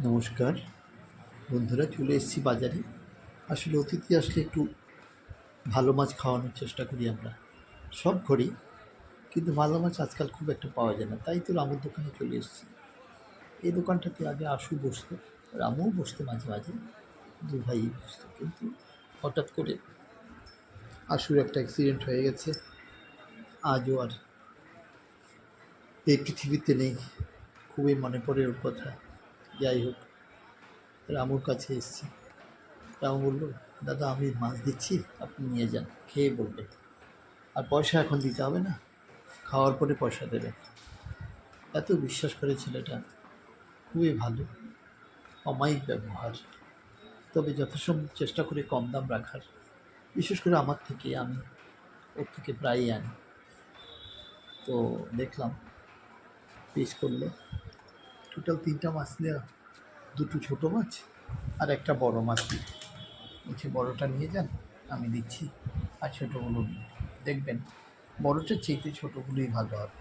নমস্কার বন্ধুরা, চলে এসেছি বাজারে। আসলে অতিথি আসলে একটু ভালো মাছ খাওয়ানোর চেষ্টা করি আমরা, সব ঘরেই। কিন্তু ভালো মাছ আজকাল খুব একটা পাওয়া যায় না, তাই তো রামুর দোকানে চলে এসেছি। এই দোকানটাতে আগে আশু বসতো, রামুও বসতো মাঝে মাঝে, দু ভাই বসতো। কিন্তু হঠাৎ করে আশুর একটা অ্যাক্সিডেন্ট হয়ে গেছে, আজও আর এই পৃথিবীতে নেই। খুবই মনে পড়ে ওর কথা। যাই হোক, রামুর কাছে এসেছি। রামু বলল, দাদা আমি মাছ দিচ্ছি, আপনি নিয়ে যান, খেয়ে বলবেন। আর পয়সা এখন দিতে হবে না, খাওয়ার পরে পয়সা দেবেন। এত বিশ্বাস করে ছেলেটা, খুবই ভালো, অমায়িক ব্যবহার। তবে যথাসম্ভব চেষ্টা করে কম দাম রাখার, বিশেষ করে আমার থেকে। আমি ওর থেকে প্রায়ই আনি। তো দেখলাম পিস করলো, টোটাল 3টা মাছ নেওয়া, 2টো ছোটো মাছ আর একটা বড় মাছ। বলছি বড়টা নিয়ে যান, আমি দিচ্ছি, আর ছোটোগুলো নিন। দেখবেন বড়টার চাইতে ছোটোগুলোই ভালো হবে।